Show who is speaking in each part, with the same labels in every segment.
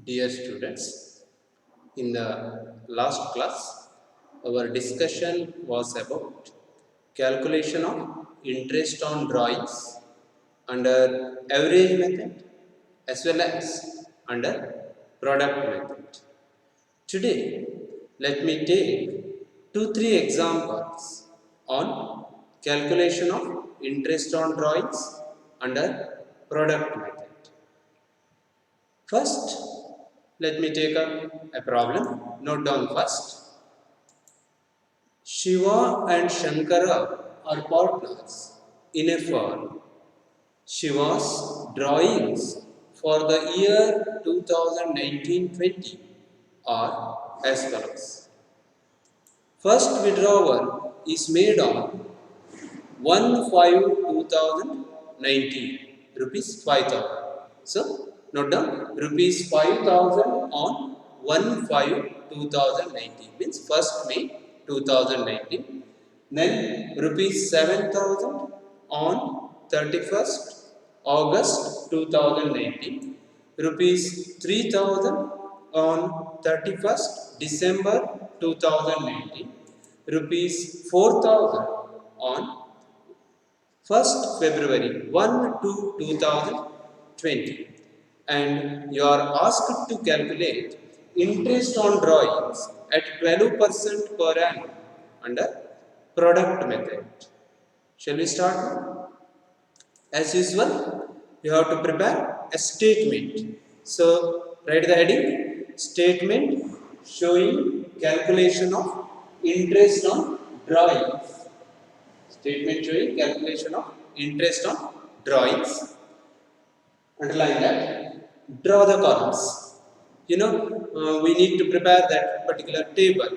Speaker 1: Dear students, in the last class, our discussion was about calculation of interest on drawings under average method as well as under product method. Today, let me take 2-3 examples on calculation of interest on drawings under product method. First, let me take a problem. Note down first. Shiva and Shankara are partners in a firm. Shiva's drawings for the year 2019-20 are as follows. First withdrawal is made on 1/5/2019, rupees 5,000. So, note down rupees 5,000 on 1/5/2019 means 1st May 2019. Then rupees 7,000 on 31st August 2019. Rupees 3,000 on 31st December 2019. Rupees 4,000 on 1st February 1 to 2020, and you are asked to calculate interest on drawings at 12% per annum under product method. Shall we start now? As usual, you have to prepare a statement. So, write the heading statement showing calculation of interest on drawings. Statement showing calculation of interest on drawings. Underline that. Draw the columns. We need to prepare that particular table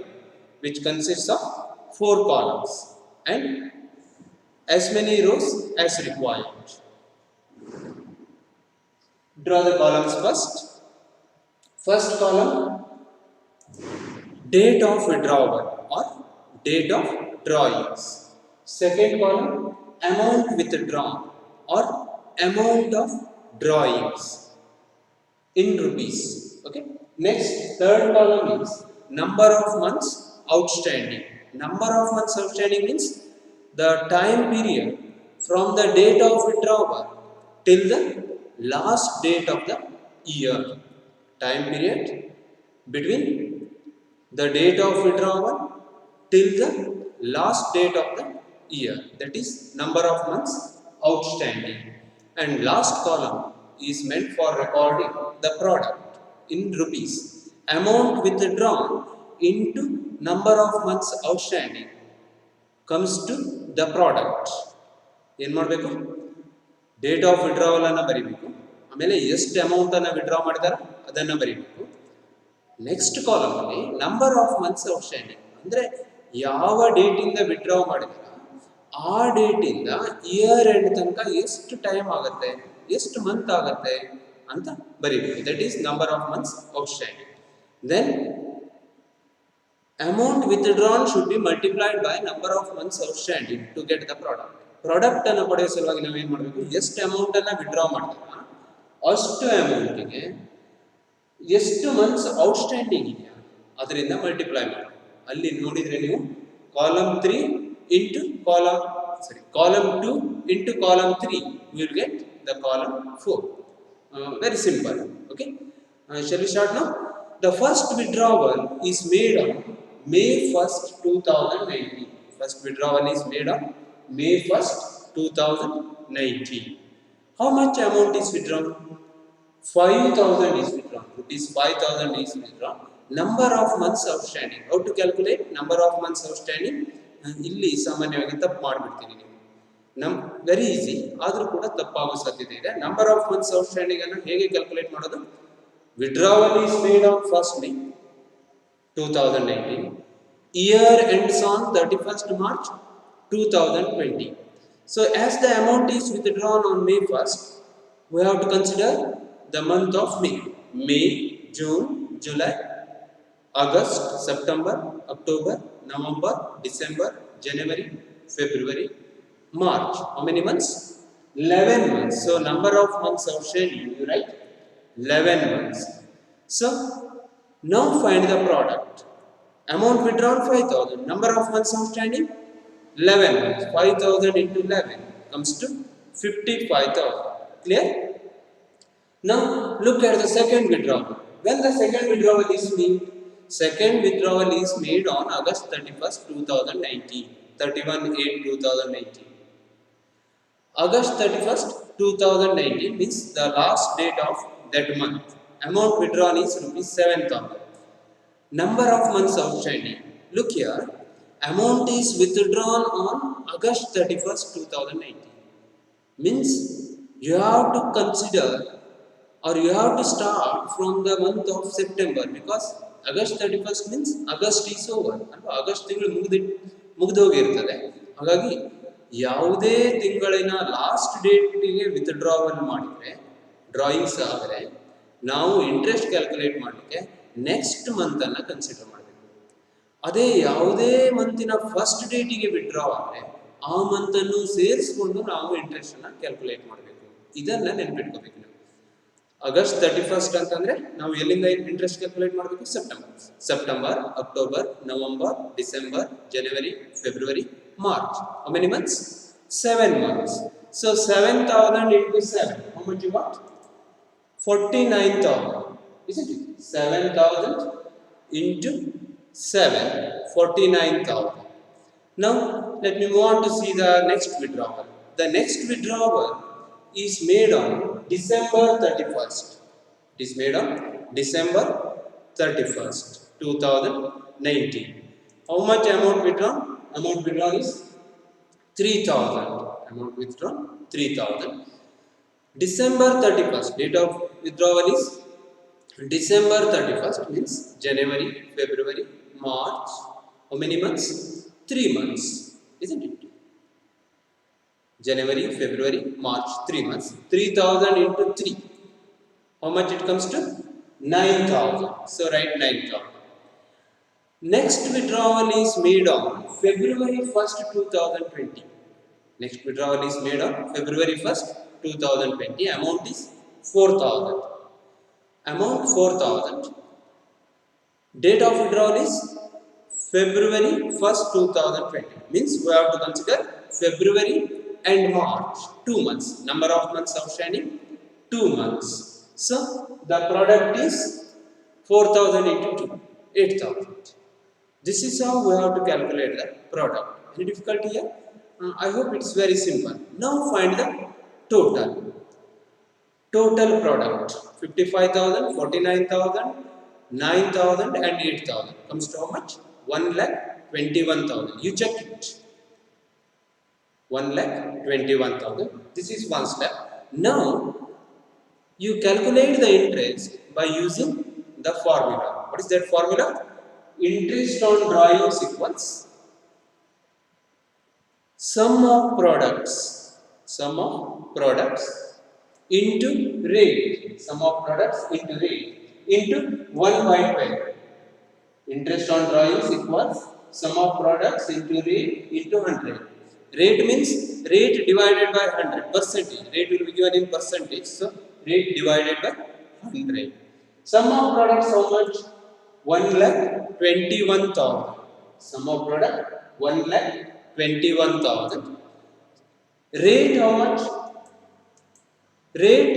Speaker 1: which consists of 4 columns and as many rows as required. Draw the columns first. First column, date of withdrawal or date of drawings. Second column, amount withdrawn or amount of drawings in rupees. Okay. Next, third column is number of months outstanding. Number of months outstanding means the time period from the date of withdrawal till the last date of the year. Time period between the date of withdrawal till the last date of the year, that is number of months outstanding. And last column is meant for recording the product in rupees. Amount withdrawn into number of months outstanding comes to the product. ಏನು ಮಾಡಬೇಕು? Date of withdrawal ಅನ್ನು ಬರೀಬೇಕು. ಆಮೇಲೆ ಎಷ್ಟು amount ಅನ್ನು withdraw ಮಾಡಿದಾರೆ ಅದನ್ನು ಬರೀಬೇಕು. ನೆಕ್ಸ್ಟ್ ಕಾಲಮ್ ಅಲ್ಲಿ ನಂಬರ್ ಆಫ್ ಮಂತ್ಸ್ ಔಟ್ಸ್ಟ್ಯಾಂಡಿಂಗ್ ಅಂದ್ರೆ ಯಾವ ಡೇಟ್ ಇಂದ ವಿಡ್ರಾ ಮಾಡಿದಾರ ಆ ಡೇಟ್ ಇಂದ ಇಯರ್ ಎಂಡ್ ತನಕ ಎಷ್ಟು ಟೈಮ್ ಆಗುತ್ತೆ, ಎಷ್ಟು ಮಂತ್ ಆಗುತ್ತೆ ಅಂತ ಬರೀಬೇಕು. That is number of months outstanding. Then amount withdrawn should be multiplied by number of months outstanding to get the product. Product ಅನ್ನು ಪಡೆಯೋ ಸಲುವಾಗಿ ನಾವು ಏನು ಮಾಡಬೇಕು, ಎಷ್ಟು ಅಮೌಂಟ್ ಅನ್ನು ವಿಡ್ರಾ ಮಾಡ್ತಾರ ಅಷ್ಟು ಅಮೌಂಟಿಗೆ ಎಷ್ಟು ಮಂತ್ಸ್ ಔಟ್ಸ್ಟ್ಯಾಂಡಿಂಗ್ ಇದೆಯಾ ಅದರಿಂದ ಮಲ್ಟಿಪ್ಲೈ ಮಾಡಿ. ಅಲ್ಲಿ ನೋಡಿದ್ರೆ ನೀವು column 3 into column 2 into column 3 will get the column 4. Very simple. Okay, shall we start now? The first withdrawal is made on May 1st, 2019. First withdrawal is made on May 1st, 2019. How much amount is withdrawn? 5,000 is withdrawn. Rupees 5,000 is withdrawn. Number of months outstanding. How to calculate number of months outstanding? ಇಲ್ಲಿ ಸಾಮಾನ್ಯವಾಗಿ ತಪ್ಪು ಮಾಡಿಬಿಡ್ತೀನಿ ನೀವು. Very easy, ಆದರೂ ಕೂಡ ತಪ್ಪಾಗೋ ಸಾಧ್ಯತೆ ಇದೆ. Number of months outstanding ಅನ್ನು ಹೇಗೆ ಕ್ಯಾಲ್ಕುಲೇಟ್ ಮಾಡೋದು? Withdrawal is made on 1st May 2019. Year ends on 31st March 2020. So as the amount is withdrawn on May 1st, we have to consider the month of May. May, June, July, August, September, October, November, December, January, February, March. How many months? 11 months. So number of months outstanding, you write 11 months. So now find the product. Amount withdrawn 5,000. Number of months outstanding 11 months. 5,000 into 11 comes to 55,000. Clear? Now look at the second withdrawal. When the second withdrawal is made? Second withdrawal is made on August 31st, 2019. 31/8/2019. August 31st, 2019 means the last date of that month. Amount withdrawn is rupees 7,000. Number of months outstanding. Look here. Amount is withdrawn on August 31st, 2019. Means you have to consider or you have to start from the month of September, because August 31st means August is over. August ತಿಂಗಳು ಮುಗಿದೋಗಿರ್ತದೆ. ಹಾಗಾಗಿ ಯಾವುದೇ ತಿಂಗಳಿನ last ಡೇಟಿಗೆ withdrawal ಮಾಡಿದರೆ drawings ಆದರೆ ನಾವು interest calculate ಮಾಡಲಿಕ್ಕೆ next ಮಂತನ್ನು consider ಮಾಡಬೇಕು. ಅದೇ ಯಾವುದೇ ಮಂತಿನ ಫಸ್ಟ್ ಡೇಟಿಗೆ ವಿಡ್ರಾ ಆದರೆ ಆ ಮಂತನ್ನು ಸೇರಿಸ್ಕೊಂಡು ನಾವು ಇಂಟ್ರೆಸ್ಟನ್ನು ಕ್ಯಾಲ್ಕುಲೇಟ್ ಮಾಡಬೇಕು. ಇದನ್ನು ನೆನ್ಪಿಟ್ಕೋಬೇಕು. ನಾವು ಆಗಸ್ಟ್ 31st ಅಂತಂದರೆ ನಾವು ಎಲ್ಲಿಂದ ಇಂಟ್ರೆಸ್ಟ್ ಕ್ಯಾಲ್ಕುಲೇಟ್ ಮಾಡಬೇಕು? September, October, November, December, January, February, March. How many months? 7 months. So 7,000 into 7. How much you got? 49,000. Isn't it? 7,000 into 7. 49,000. Now let me move on to see the next withdrawal. The next withdrawal is made on December 31st. It is made on December 31st, 2019. How much amount withdrawn? Amount withdrawn is 3,000. Amount withdrawn 3,000. December 31st. Date of withdrawal is December 31st means January, February, March. How many months? 3 months. Isn't it? January, February, March, 3 months. 3,000 into 3. How much it comes to? 9,000. So write 9,000. Next withdrawal is made on February 1st, 2020. Next withdrawal is made on February 1st, 2020. Amount is 4,000. Amount 4,000. Date of withdrawal is February 1st, 2020. Means we have to consider February and March. 2 months. Number of months outstanding? 2 months. So the product is 4,000 into 2. 8,000. This is how we have to calculate the product. Any difficulty here? I hope it's very simple. Now find the total. Total product 55,000, 49,000, 9,000 and 8,000 comes to how much? 1,21,000. You check it. 1,21,000. This is one step. Now you calculate the interest by using the formula. What is that formula? Interest on drawings equals sum of products into rate, sum of products into rate into 1/12. Interest on drawings equals sum of products into rate into 100. Rate means rate divided by 100. Percentage. Rate will be given in percentage. So rate divided by 100. Sum of products how much? 1,21,000. Sum of product 1,21,000. Rate how much? Rate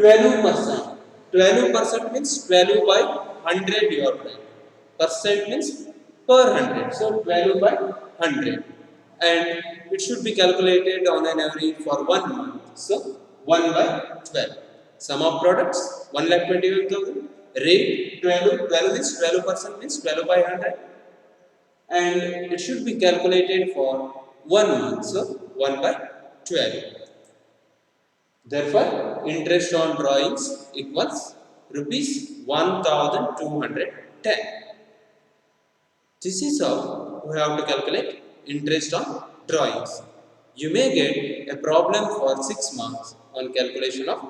Speaker 1: 12%. 12% means 12 by 100 you are paying. Percent means per 100. So 12 by 100. And it should be calculated on an average for 1 month. So 1/12. Sum of products 1,21,000. Rate 12. 12 is 12% means 12 by 100. And it should be calculated for 1 month. So 1/12. Therefore, interest on drawings equals rupees 1,210. This is how we have to calculate interest on drawings. You may get a problem for 6 marks on calculation of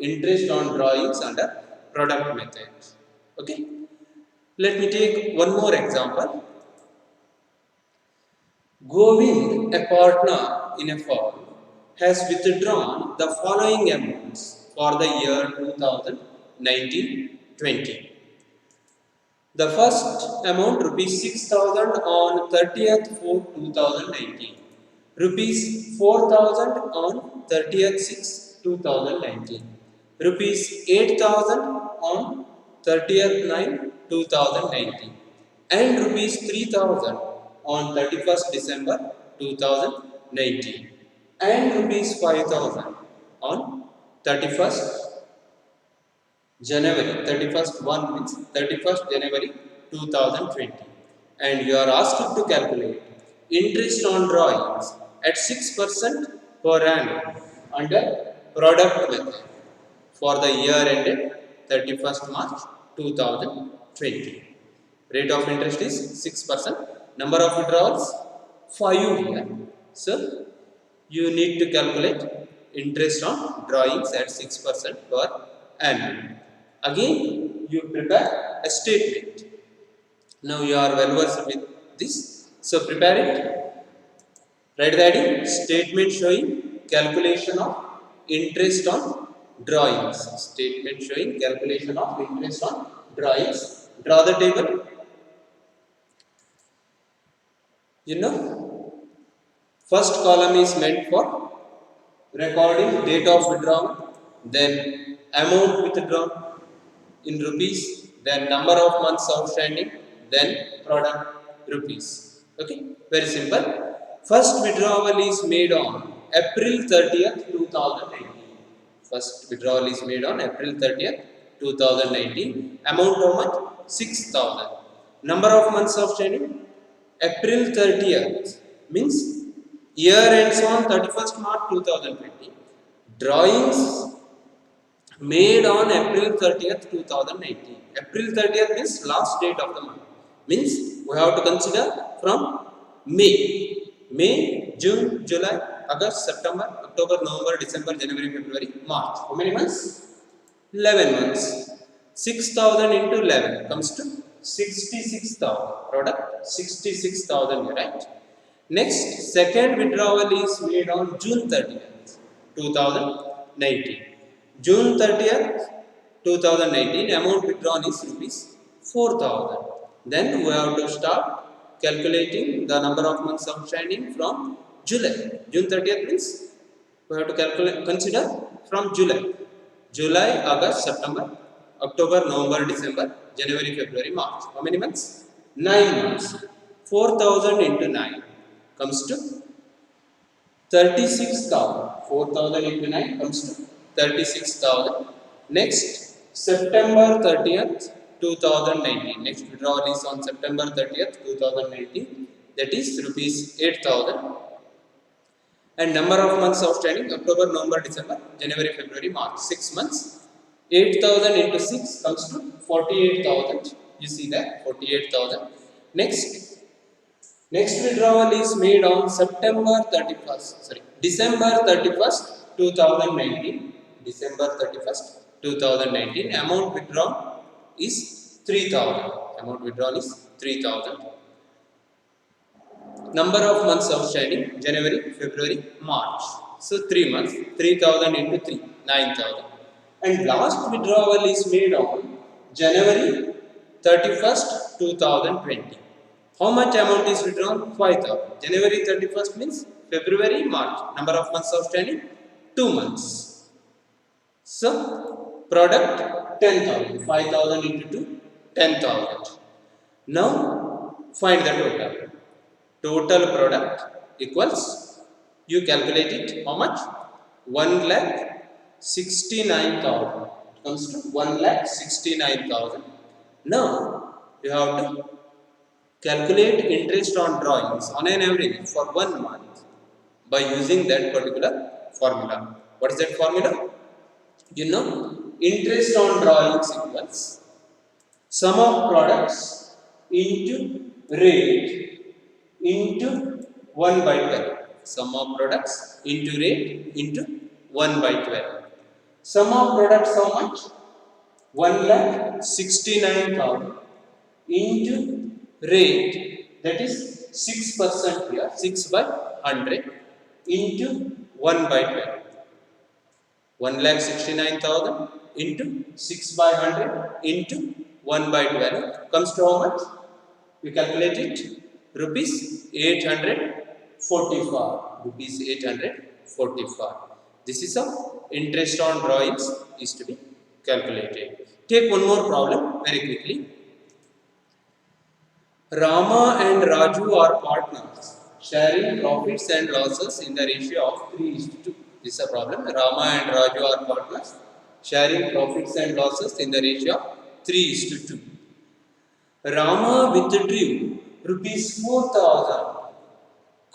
Speaker 1: interest on drawings under product method. Okay. Let me take one more example. Govind, a partner in a firm, has withdrawn the following amounts for the year 2019-20. The first amount rupees 6,000 on 30th 4 2019. Rupees 4,000 on 30th 6 2019. Rupees 8,000 on 30th 9 2019. And rupees 3,000 on 31st December 2019. And rupees 5,000 on 31st January 31st 1 means 31st January 2020, and you are asked to calculate interest on drawings at 6% per annum under product method for the year ended 31st March 2020. Rate of interest is 6%. Number of withdrawals 5 here. So you need to calculate interest on drawings at 6% per annum. Again, you prepare a statement. Now you are well versed with this. So prepare it. Write the heading: statement showing calculation of interest on drawings. Statement showing calculation of interest on drawings. Draw the table. First column is meant for recording date of withdrawal, then amount withdrawn in rupees, then number of months outstanding, then product rupees. Okay, very simple. First withdrawal is made on April 30th 2019. First withdrawal is made on April 30th 2019. Amount how much? 6,000. Number of months outstanding? April 30th means year ends on 31st March 2020. Drawings made on April 30th 2019. April 30th means last date of the month. Means we have to consider from May, June, July, August, September, October, November, December, January, February, March. How many months? 11 months. 6,000 into 11 comes to 66,000. Product 66,000, right? Next, second withdrawal is made on June 30th 2019. June 30th 2019, amount withdrawn is rupees 4,000. Then we have to start calculating the number of months outstanding from July. June 30th means we have to consider from July. July, August, September, October, November, December, January, February, March. How many months? 9 months. 4,000 into 9 comes to 36,000. 4,000 into 9 comes to 36,000. Next, September 30th 2019. Next withdrawal is on September 30th 2019. That is rupees 8,000. And number of months outstanding: October, November, December, January, February, March. 6 months. 8,000 into 6 comes to 48,000. You see that 48,000. Next withdrawal is made on December 31st 2019. December 31st 2019. Amount withdrawn is 3,000. Amount withdrawn is 3,000. Number of months outstanding: January, February, March. So 3 months. 3,000 into 3, 9,000. And last withdrawal is made on January 31st 2020. How much amount is withdrawn? 5,000. January 31st means February, March. Number of months outstanding? 2 months. So product 10,000. 5,000 into 2, 10,000. Now find the total. Total product equals, you calculate it, how much? 1,69,000. Comes to 1,69,000. Now you have to calculate interest on drawings on an average for 1 month by using that particular formula. What is that formula? Interest on drawings equals sum of products into rate into 1 by 12. Sum of products into rate into 1 by 12. Sum of products how much? 1,69,000 into rate, that is 6% here, 6 by 100 into 1 by 12. 1,69,000 into 6 by 100 into 1 by 12 comes to how much? We calculate it, rupees 845. Rupees 845. This is how interest on drawings is to be calculated. Take one more problem very quickly. Rama and Raju are partners, sharing profits and losses in the ratio of 3:2. This is a problem. Rama and Raju are partners, sharing profits and losses in the ratio of 3:2. Rama withdrew rupees 4,000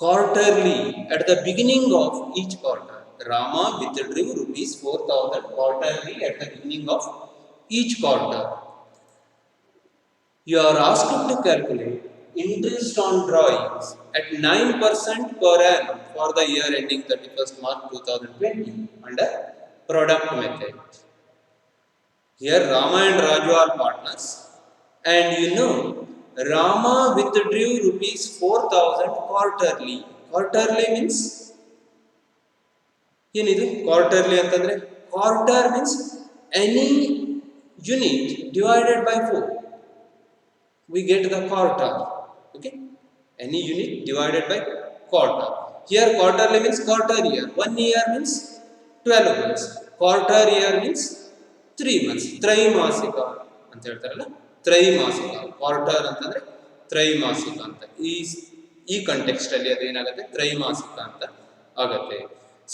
Speaker 1: quarterly at the beginning of each quarter. Rama withdrew rupees 4,000 quarterly at the beginning of each quarter. You are asked to calculate interest on drawings at 9% per annum for the year ending 31st March 2020 under product method. Here Rama and Raju are partners, and you know Rama withdrew rupees 4,000 quarterly. Quarterly means ಏನಿದು quarterly ಅಂತಂದ್ರೆ quarter means any unit divided by 4. We get the quarter. Okay, any unit divided by quarter. Here quarterly means quarter year. 1 year means 12 months. Quarter year means 3 months. ತ್ರೈಮಾಸಿಕ ಅಂತ ಹೇಳ್ತಾರಲ್ಲ, ತ್ರೈಮಾಸಿಕ. Quarter ಅಂತಂದ್ರೆ ತ್ರೈಮಾಸಿಕ ಅಂತ. ಈ ಕಂಟೆಕ್ಸ್ಟ್ ಅಲ್ಲಿ ಅದು ಏನಾಗುತ್ತೆ, ತ್ರೈಮಾಸಿಕ ಅಂತ ಆಗುತ್ತೆ.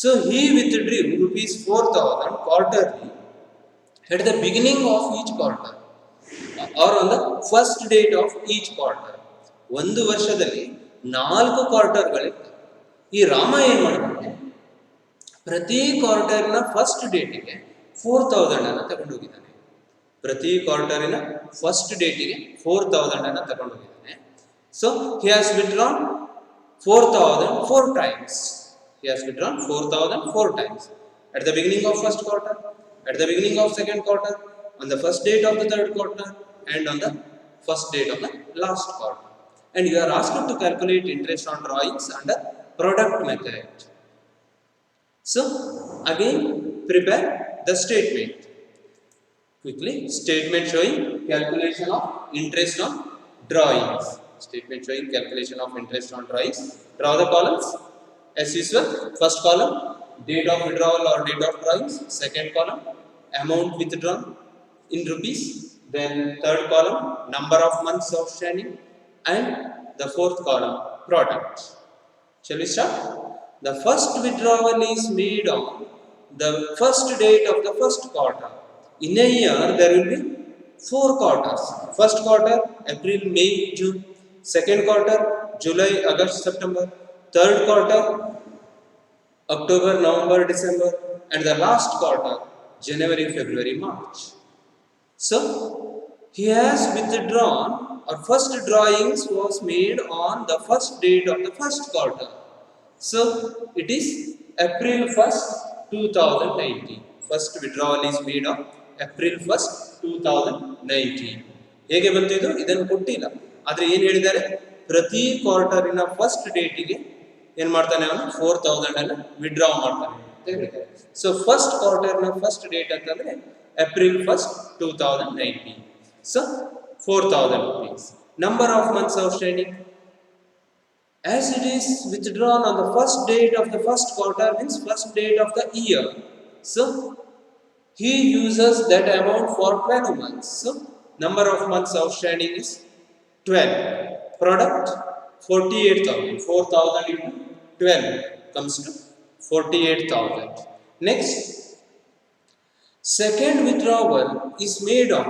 Speaker 1: So he withdrew rupees 4,000 quarterly at the beginning of each quarter or on the first date of each quarter. ಒಂದು ವರ್ಷದಲ್ಲಿ 4 ಕ್ವಾರ್ಟರ್ಗಳಿರ್ತವೆ. ಈ ರಾಮ ಏನು ಮಾಡಿದ್ದಾನೆ, ಪ್ರತಿ ಕ್ವಾರ್ಟರ್ನ ಫಸ್ಟ್ ಡೇಟಿಗೆ 4,000 ಅನ್ನು ತಗೊಂಡೋಗಿದ್ದಾನೆ. ಪ್ರತಿ ಕ್ವಾರ್ಟರಿನ ಫಸ್ಟ್ ಡೇಟಿಗೆ 4,000 ಅನ್ನು ತಗೊಂಡೋಗಿದ್ದಾನೆ. So he has withdrawn 4,000 4 times. He has withdrawn 4,000 4 times. At the beginning of first quarter, at the beginning of second quarter, on the first date of the third quarter, and on the first date of the last quarter. And you are asked to calculate interest on drawings under product method. So again prepare the statement. Quickly, statement showing calculation of interest on drawings. Statement showing calculation of interest on drawings. Draw the columns as usual. First column, date of withdrawal or date of drawings. Second column, amount withdrawn in rupees. Then third column, number of months outstanding, and the fourth column, product. Shall we start? The first withdrawal is made on the first date of the first quarter. In a year, there will be 4 quarters. First quarter, April, May, June. Second quarter, July, August, September. Third quarter, October, November, December. And the last quarter, January, February, March. So, he has withdrawn, or first drawings was made on the first date of the first quarter. So, it is April 1st, 2019. First withdrawal is made on April 1st, 2019. ಹೇಗೆ ಬಂತು ಇದು? ಇದನ್ನು ಕೊಟ್ಟಿಲ್ಲ, ಆದರೆ ಏನು ಹೇಳಿದ್ದಾರೆ, ಪ್ರತಿ ಕ್ವಾರ್ಟರಿನ first ಡೇಟಿಗೆ ಏನು ಮಾಡ್ತಾನೆ ಅವನು, 4,000 ಅನ್ನು ವಿಡ್ರಾ ಮಾಡ್ತಾನೆ ಅಂತ ಹೇಳಿದ್ದಾರೆ. ಸೊ ಫಸ್ಟ್ ಕ್ವಾರ್ಟರ್ನ ಫಸ್ಟ್ ಡೇಟ್ ಅಂತಂದ್ರೆ April 1st, 2019. So 4,000 rupees. Number of months outstanding. As it is withdrawn on the first date of the first quarter means first date of the year. So he uses that amount for 12 months. So number of months outstanding is 12. Product 48,000. 4,000 into 12 comes to 48,000. Next, second withdrawal is made on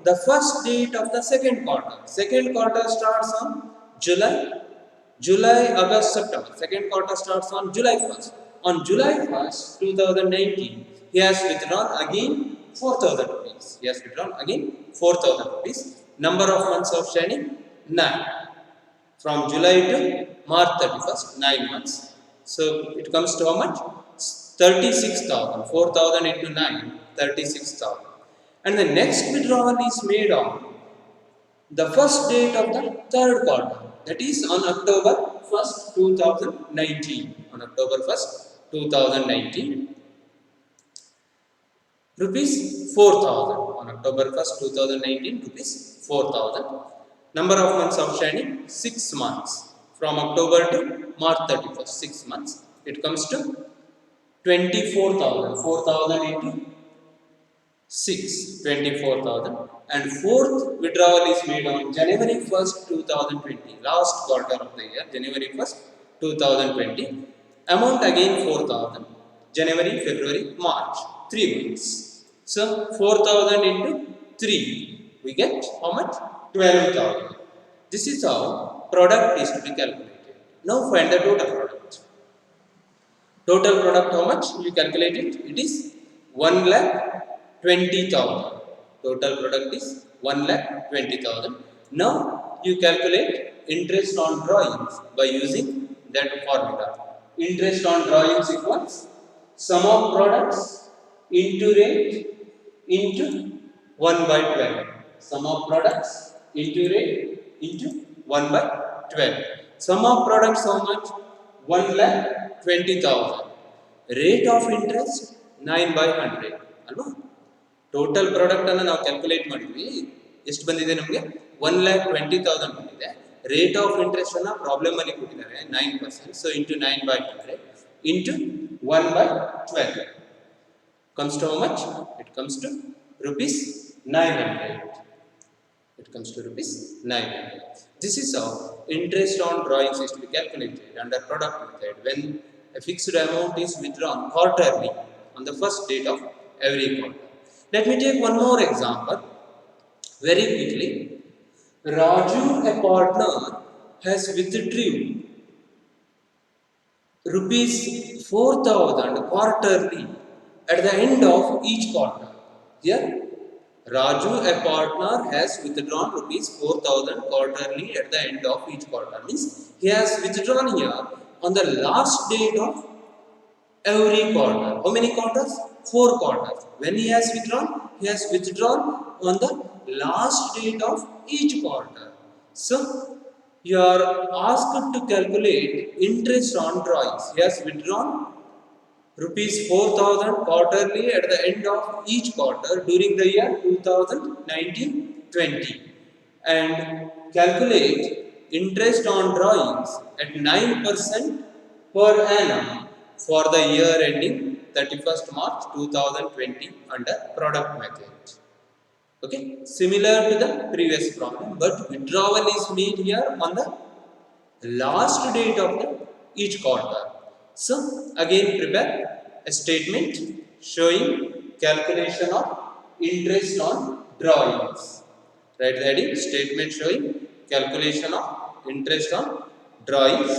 Speaker 1: the first date of the second quarter. Second quarter starts on July, August, September. Second quarter starts on July 1st. On July 1st, 2019, he has withdrawn again 4,000 rupees. He has withdrawn again 4,000 rupees. Number of months outstanding 9. From July to March 31st, 9 months. So it comes to how much? 36,000. 4,000 into 9, 36,000. And the next withdrawal is made on the first date of the third quarter. That is on October 1st, 2019. On October 1st, 2019. rupees 4,000 on October 1st 2019, rupees 4,000. Number of months outstanding 6 months from October to March 31st, 6 months. It comes to 24,000, 4,000 into 6, 24,000. And fourth withdrawal is made on January 1st 2020, last quarter of the year, January 1st 2020. Amount again 4,000, January, February, March, 3 months. So 4,000 into 3, we get how much? 12,000. This is how product is to be calculated. Now find the total product. Total product, how much you calculate it? It is 1,20,000. Total product is 1,20,000. Now you calculate interest on drawings by using that formula. Interest on drawings equals sum of products into rate into 1 by 12. Sum of products into rate into 1 by 12. Sum of products how much? 1,20,000. Rate of interest 9 by 100. ಅಲ್ವಾ? Total product ಅನ್ನು ನಾವು calculate ಮಾಡಿದ್ವಿ. ಎಷ್ಟು ಬಂದಿದೆ ನಮಗೆ? 1,20,000 ಬಂದಿದೆ. Rate of interest ಅನ್ನ problem ಅಲ್ಲಿ ಕೊಟ್ಟಿದ್ದಾರೆ 9%. So into 9 by 100 into 1 by 12 comes to how much? It comes to rupees 900. It comes to rupees 900. This is how interest on drawings is to be calculated under product method when a fixed amount is withdrawn quarterly on the first date of every quarter. Let me take one more example very quickly. Raju, a partner, has withdrew rupees 4,000 quarterly at the end of each quarter. Here, Raju, a partner, has withdrawn rupees 4,000 quarterly at the end of each quarter. Means he has withdrawn here on the last date of every quarter. How many quarters? 4 quarters. When he has withdrawn on the last date of each quarter. So you are asked to calculate interest on drawings. He has withdrawn rupees 4,000 quarterly at the end of each quarter during the year 2019-20 and calculate interest on drawings at 9% per annum for the year ending 31st March 2020 under product method. Okay, similar to the previous problem, but withdrawal is made here on the last date of each quarter. So again prepare a statement showing calculation of interest on drawings. Write the heading, statement showing calculation of interest on drawings.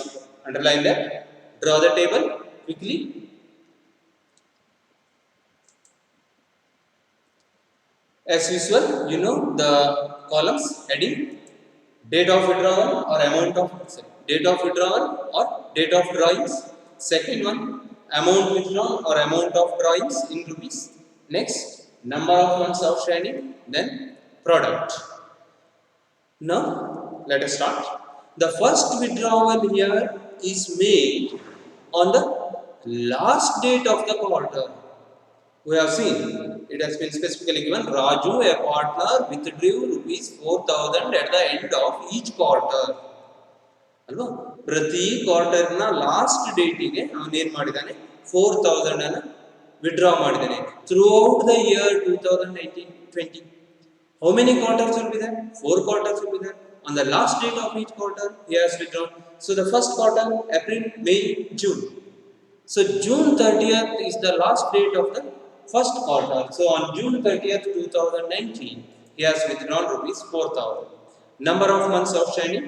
Speaker 1: Underline that. Draw the table quickly. As usual, you know the columns heading, date of withdrawal or amount of date of withdrawal or date of drawings. Second one, amount withdrawn or amount of drawings in rupees. Next, number of months outstanding. Then product. Now let us start. The first withdrawal here is made on the last date of the quarter. We have seen it has been specifically given. Raju, a partner, withdrew rupees 4,000 at the end of each quarter. ಅಲ್ವಾ? ಪ್ರತಿ ಕ್ವಾರ್ಟರ್ನ last ಡೇಟಿಗೆ ಅವನೇನು ಮಾಡಿದ್ದಾನೆ? 4,000 ಅನ್ನು withdraw ಮಾಡಿದ್ದಾನೆ through out the year 2019-20. How many quarters will be there? 4 quarters will be there. On the last date of each quarter, he has withdrawn. So the first quarter, April, May, June. So June 30th is the last date of the first quarter. So on June 30th, 2019, he has withdrawn rupees 4,000. Number of months outstanding.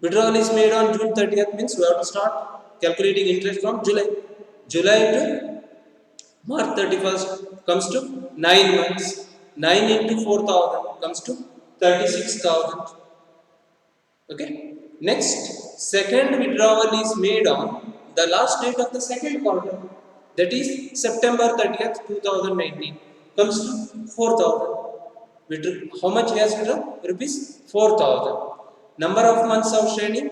Speaker 1: Withdrawal is made on June 30th means we have to start calculating interest from July. July to March 31st comes to 9 months. 9 into 4,000 comes to 36,000. Okay. Next, second withdrawal is made on the last date of the second quarter. That is September 30th, 2019. Comes to 4,000. How much he has withdrawn? Rupees 4,000. Number of months outstanding?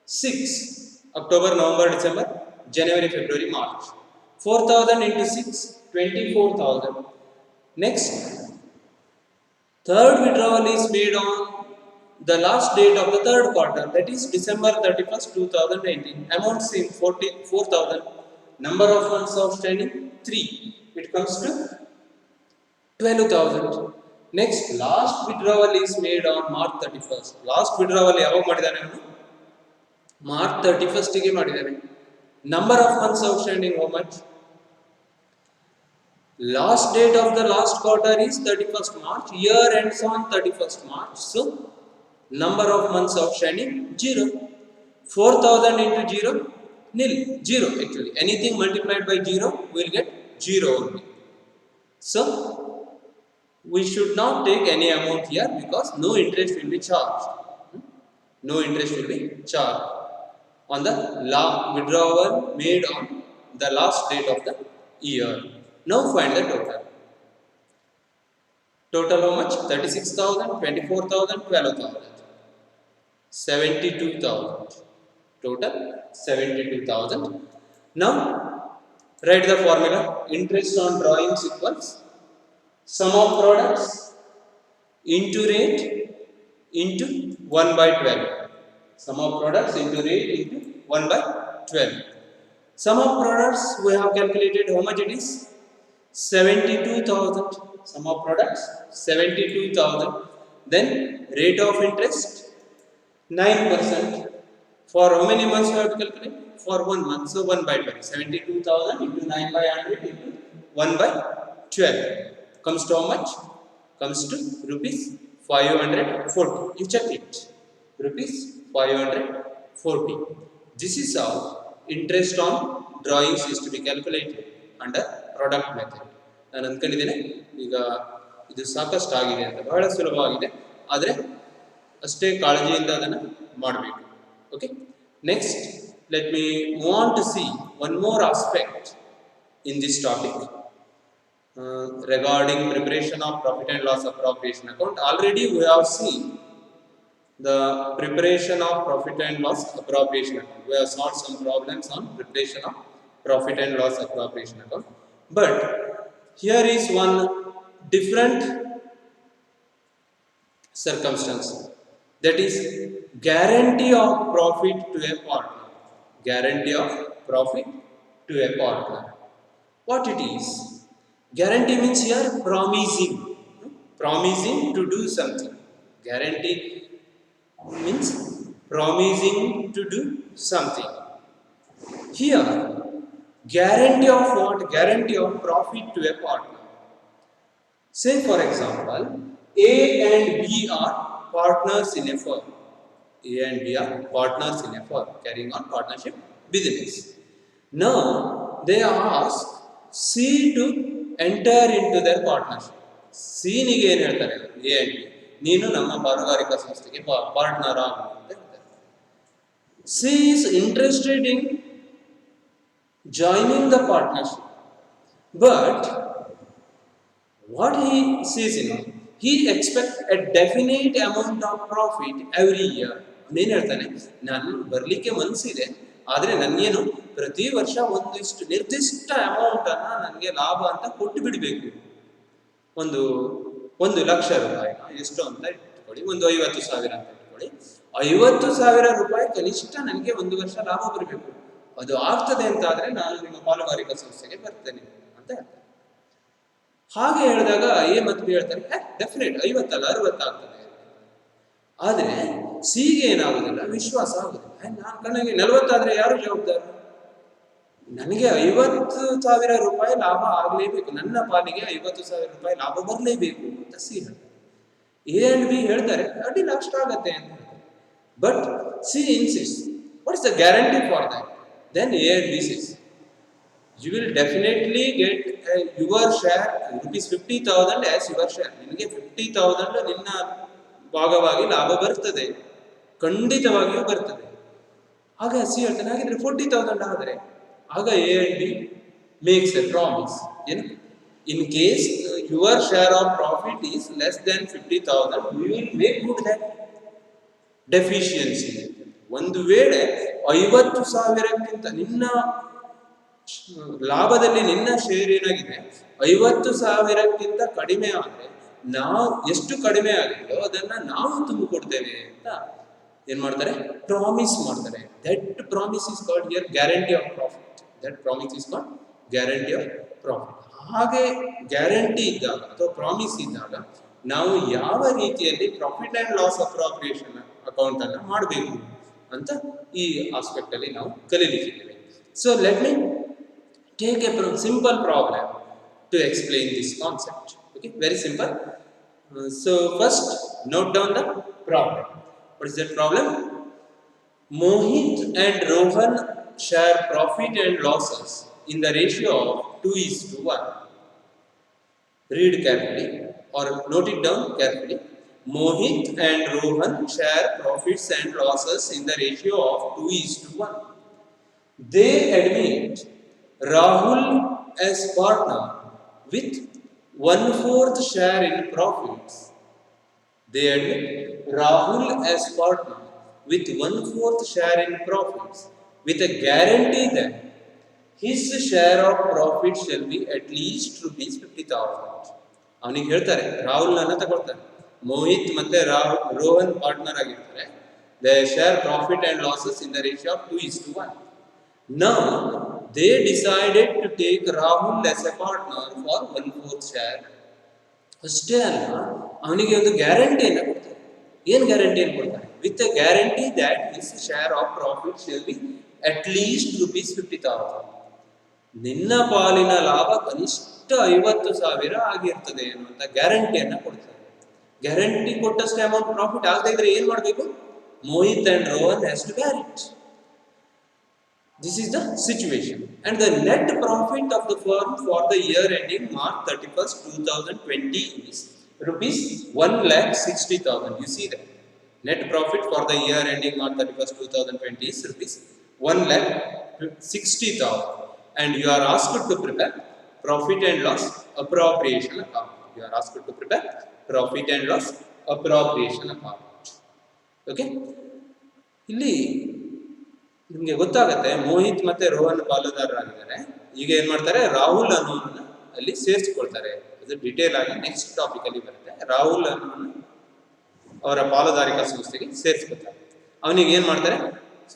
Speaker 1: 6. October, November, December, January, February, March. 4,000 into 6, 24,000. Next, third withdrawal is made on the last date of the third quarter, that is December 31st, 2018. Amount same 44,000. Number of months outstanding 3. It comes to 12,000. Next, last withdrawal is made on March 31st. Last withdrawal ಯಾವಾಗ ಮಾಡಿದಾನೆ ಅವನು? March 31st ಗೆ ಮಾಡಿದಾನೆ. Number of months outstanding how much? Last date of the last quarter is 31st March. Year ends on 31st March. So, number of months outstanding 0. 4,000 into 0 nil. 0 actually. Anything multiplied by 0 will get 0 only. So, we should not take any amount here because no interest will be charged. No interest will be charged on the withdrawal made on the last date of the year. Now find the total. Total how much? 36,000, 24,000, 12,000. 72,000. Total 72,000. Now write the formula. Interest on drawings equals sum of products into rate into 1 by 12. Sum of products into rate into 1 by 12. Sum of products we have calculated how much it is? 72,000. Sum of products 72,000. Then rate of interest 9%. For how many months we have to calculate? For 1 month. So 1 by 12. 72,000 into 9 by 100 into 1 by 12. Comes to how much? Comes to rupees 540. You check it. Rupees 540. This is how interest on drawings is to be calculated under product method. ನಾನು ಅಂದ್ಕೊಂಡಿದ್ದೇನೆ ಈಗ ಇದು ಸಾಕಷ್ಟು ಆಗಿದೆ ಅಂತ, ಬಹಳ ಸುಲಭವಾಗಿದೆ, ಆದರೆ ಅಷ್ಟೇ ಕಾಳಜಿಯಿಂದ ಅದನ್ನು ಮಾಡಬೇಕು. Okay, next let me move on to see one more aspect in this topic regarding preparation of profit and loss appropriation account. Already we have seen the preparation of profit and loss appropriation account. We have solved some problems on preparation of profit and loss appropriation account. But here is one different circumstance, that is guarantee of profit to a partner. Guarantee of profit to a partner. What it is? Guarantee means here promising to do something. Guarantee means promising to do something. Here, guarantee of what? Guarantee of profit to a partner. Say for example, A and B are partners in a firm. A and B are partners in a firm carrying on partnership business. Now they ask C to enter into their partnership. C ನಿಗೆ ಏನು ಹೇಳ್ತಾರೆ? A and B, ನೀನು ನಮ್ಮ ಪಾಲುಗಾರಿಕಾ ಸಂಸ್ಥೆಗೆ partner ಆಗು ಅಂತ ಹೇಳ್ತಾರೆ. C is interested in joining the partnership, but what he sees in it, he expects a definite amount of profit every year. ಏನು ಹೇಳ್ತಾನೆ? ನಾನು ಬರಲಿಕ್ಕೆ ಮನಸ್ಸಿದೆ, ಆದರೆ ನನಗೇನು ಪ್ರತಿ ವರ್ಷ ಒಂದಿಷ್ಟು ನಿರ್ದಿಷ್ಟ ಅಮೌಂಟ್ ಅನ್ನ ನನಗೆ ಲಾಭ ಅಂತ ಕೊಟ್ಟು ಬಿಡಬೇಕು. ಒಂದು 1,00,000 ರೂಪಾಯಿ ಎಷ್ಟು ಅಂತ ಇಟ್ಕೊಳ್ಳಿ, ಒಂದು 50,000 ಅಂತ ಇಟ್ಕೊಳ್ಳಿ. 50,000 ರೂಪಾಯಿ ಕನಿಷ್ಠ ನನಗೆ ಒಂದು ವರ್ಷ ಲಾಭ ಬರಬೇಕು. ಅದು ಆಗ್ತದೆ ಅಂತ ಆದ್ರೆ ನಾನು ನಿಮ್ಮ ಪಾಲುಗಾರಿಕಾ ಸಂಸ್ಥೆಗೆ ಬರ್ತೇನೆ ಅಂತ ಹೇಳ್ತಾರೆ. ಹಾಗೆ ಹೇಳಿದಾಗ ಎ ಮತ್ತು ಬಿ ಹೇಳ್ತಾರೆ, ಡೆಫಿನೆಟ್ 50 ಅಲ್ಲ 60 ಆಗ್ತದೆ. ಆದ್ರೆ ಸಿಗೆ ಏನಾಗುದಿಲ್ಲ, ವಿಶ್ವಾಸ ಆಗುದಿಲ್ಲ. ನನಗೆ 40 ಆದ್ರೆ ಯಾರು ಜವಾಬ್ದಾರ? ನನಗೆ 50,000 ರೂಪಾಯಿ ಲಾಭ ಆಗ್ಲೇಬೇಕು, ನನ್ನ ಪಾಲಿಗೆ 50,000 ರೂಪಾಯಿ ಲಾಭ ಬರಲೇಬೇಕು ಅಂತ ಸಿ ಹೇಳ್ತಾರೆ. ಎ ಅಂಡ್ ಬಿ ಹೇಳ್ತಾರೆ ಅಡ್ಡಿಲ್ಲ ಅಷ್ಟಾಗತ್ತೆ ಅಂತ. But C insist, what is the guarantee for that? Then A and B says, you will definitely get your share, rupees 50,000 as your share. ನಿನಗೆ 50,000 ನಿನ್ನ ಭಾಗವಾಗಿ ಲಾಭ ಬರ್ತದೆ, ಖಂಡಿತವಾಗಿಯೂ ಬರ್ತದೆ. ಆಗ ಸಿ ಹೇಳ್ತಾನೆ, ಹಾಗಿದ್ರೆ 40,000 ಆದರೆ ಆಗ A and B makes a promise. In case your share of profit is less than 50,000, we will make good that deficiency. ಒಂದು ವೇಳೆ 50,000ಕ್ಕಿಂತ ನಿನ್ನ ಲಾಭದಲ್ಲಿ ನಿನ್ನ ಶೇರ್ ಏನಾಗಿದೆ 50,000ಕ್ಕಿಂತ ಕಡಿಮೆ ಆದ್ರೆ ನಾವು ಎಷ್ಟು ಕಡಿಮೆ ಆಗಿದೆಯೋ ಅದನ್ನ ನಾವು ತುಂಬಿಕೊಡ್ತೇವೆ ಅಂತ ಏನ್ ಮಾಡ್ತಾರೆ, ಪ್ರಾಮಿಸ್ ಮಾಡ್ತಾರೆ. That promise is called here guarantee of profit. That promise is called guarantee of profit. ಹಾಗೆ ಗ್ಯಾರಂಟಿ ಇದ್ದಾಗ ಅಥವಾ ಪ್ರಾಮಿಸ್ ಇದ್ದಾಗ ನಾವು ಯಾವ ರೀತಿಯಲ್ಲಿ profit and loss appropriation account ಅನ್ನ ಮಾಡಬೇಕು ಅಂತ ಈ ಆಸ್ಪೆಕ್ಟ್ ಅಲ್ಲಿ ನಾವು ಕಲಿಲಿಕ್ಕಿದ್ದೇವೆ. So let me take a simple problem to explain this concept. Okay, very simple. So first note down the problem. What is that problem? Mohit and Rohan share profit and losses in the ratio of 2:1. Read carefully or note it down carefully. Mohit and Rohan share profits and losses in the ratio of 2:1. They admit Rahul as partner with 1/4 share in profits. They admit Rahul as partner with 1/4 share in profits with a guarantee that his share of profit shall be at least rupees 50,000. ಅವನಿಗೆ ಹೇಳ್ತಾರೆ, ರಾಹುಲ್ ಅನ್ನ ತಗೊಳ್ತಾರೆ, ಮೋಹಿತ್ ಮತ್ತೆ Rohan partner ಆಗಿರ್ತಾರೆ. They share profit and losses in the ratio of 2:1. Now they decided to take Rahul as a partner for 1/4 share. ಅಷ್ಟೇ ಅಲ್ಲ, ಅವನಿಗೆ ಒಂದು ಗ್ಯಾರಂಟಿಯನ್ನು ಕೊಡ್ತಾರೆ. ಏನು ಗ್ಯಾರಂಟಿಯನ್ನು ಕೊಡ್ತಾರೆ? With A guarantee that his share of profit shall be at least rupees 50,000. ನಿನ್ನ ಪಾಲಿನ ಲಾಭ ಕನಿಷ್ಠ 50,000 ಆಗಿರ್ತದೆ ಅನ್ನುವಂಥ ಗ್ಯಾರಂಟಿಯನ್ನ ಕೊಡ್ತಾರೆ. ಗ್ಯಾರಂಟಿ ಕೊಟ್ಟಷ್ಟೇ ಅಮೌಂಟ್ ಪ್ರಾಫಿಟ್ ಆಗದೆ ಇದ್ರೆ ಏನ್ ಮಾಡಬೇಕು? Mohit and Rohan has to bear it. This is the situation, and the net profit of the firm for the year ending March 31st, 2020 is rupees 1,60,000. You see that net profit for the year ending March 31st, 2020 is rupees 1,60,000, and you are asked to prepare profit and loss appropriation account. You are asked to prepare profit and loss appropriation account. Okay, ಇಲ್ಲಿ ನಿಮ್ಗೆ ಗೊತ್ತಾಗತ್ತೆ ಮೋಹಿತ್ ಮತ್ತೆ ರೋಹನ್ ಪಾಲುದಾರರಾಗಿದ್ದಾರೆ. ಈಗ ಏನ್ ಮಾಡ್ತಾರೆ, ರಾಹುಲ್ ಅನ್ನೋನ್ನ ಅಲ್ಲಿ ಸೇರಿಸ್ಕೊಳ್ತಾರೆ. ಅದು detail ಆಗಿ ನೆಕ್ಸ್ಟ್ ಟಾಪಿಕ್ ಅಲ್ಲಿ ಬರುತ್ತೆ. ರಾಹುಲ್ ಅನ್ನೋನ್ನ ಅವರ ಪಾಲುದಾರಿಕಾ ಸಂಸ್ಥೆಗೆ ಸೇರಿಸ್ಕೊಳ್ತಾರೆ. ಅವನಿಗೆ ಏನ್ ಮಾಡ್ತಾರೆ,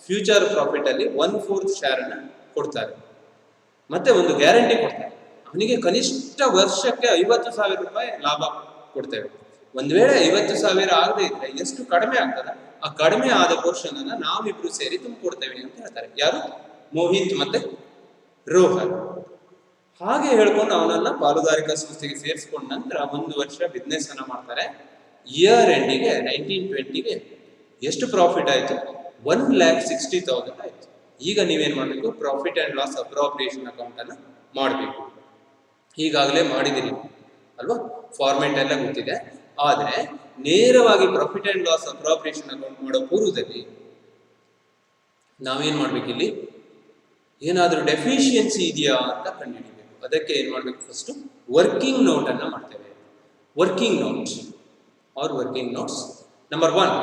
Speaker 1: ಫ್ಯೂಚರ್ ಪ್ರಾಫಿಟ್ ಅಲ್ಲಿ 1/4 ಶೇರ್ ಅನ್ನ ಕೊಡ್ತಾರೆ, ಮತ್ತೆ ಒಂದು ಗ್ಯಾರಂಟಿ ಕೊಡ್ತಾರೆ. ಅವನಿಗೆ ಕನಿಷ್ಠ ವರ್ಷಕ್ಕೆ 50,000 ರೂಪಾಯಿ ಲಾಭ ಕೊಡ್ತೇವೆ. ಒಂದ್ ವೇಳೆ 50,000 ಆಗದೆ ಇದ್ರೆ ಎಷ್ಟು ಕಡಿಮೆ ಆಗ್ತದ, ಆ ಕಡಿಮೆ ಆದ ಪೋರ್ಷನ್ ಅನ್ನ ನಾವಿಬ್ರು ಸೇರಿ ತುಂಬಿಕೊಡ್ತೇವೆ ಅಂತ ಹೇಳ್ತಾರೆ. ಯಾರು? ಮೋಹಿತ್ ಮತ್ತೆ ರೋಹನ್. ಹಾಗೆ ಹೇಳ್ಕೊಂಡು ಅವನನ್ನ ಪಾಲುದಾರಿಕಾ ಸಂಸ್ಥೆಗೆ ಸೇರಿಸ್ಕೊಂಡ ನಂತರ 1 ವರ್ಷ ಬಿಸ್ನೆಸ್ ಅನ್ನ ಮಾಡ್ತಾರೆ. ಇಯರ್ ಎಂಡಿಗೆ 1920ಗೆ ಎಷ್ಟು ಪ್ರಾಫಿಟ್ ಆಯ್ತು? 1,60,000 ಆಯ್ತು. ಈಗ ನೀವೇನ್ ಮಾಡ್ಬೇಕು? Profit and loss appropriation account ಅನ್ನ ಮಾಡಬೇಕು. ಈಗಾಗಲೇ ಮಾಡಿದಿರಿ ಅಲ್ವಾ, ಫಾರ್ಮೆಟ್ ಎಲ್ಲ ಗೊತ್ತಿದೆ. ಆದ್ರೆ ನೇರವಾಗಿ profit and loss appropriation account ಮಾಡೋ ಪೂರ್ವದಲ್ಲಿ ನಾವೇನ್ ಮಾಡ್ಬೇಕು, ಇಲ್ಲಿ ಏನಾದ್ರೂ ಡೆಫಿಷಿಯನ್ಸಿ ಇದೆಯಾ ಅಂತ ಕಂಡುಹಿಡಿಬೇಕು. ಅದಕ್ಕೆ ಏನ್ ಮಾಡ್ಬೇಕು? ಫಸ್ಟ್ ವರ್ಕಿಂಗ್ ನೋಟ್ ಅನ್ನ ಮಾಡ್ತೇವೆ. Working notes or working notes. Number 1,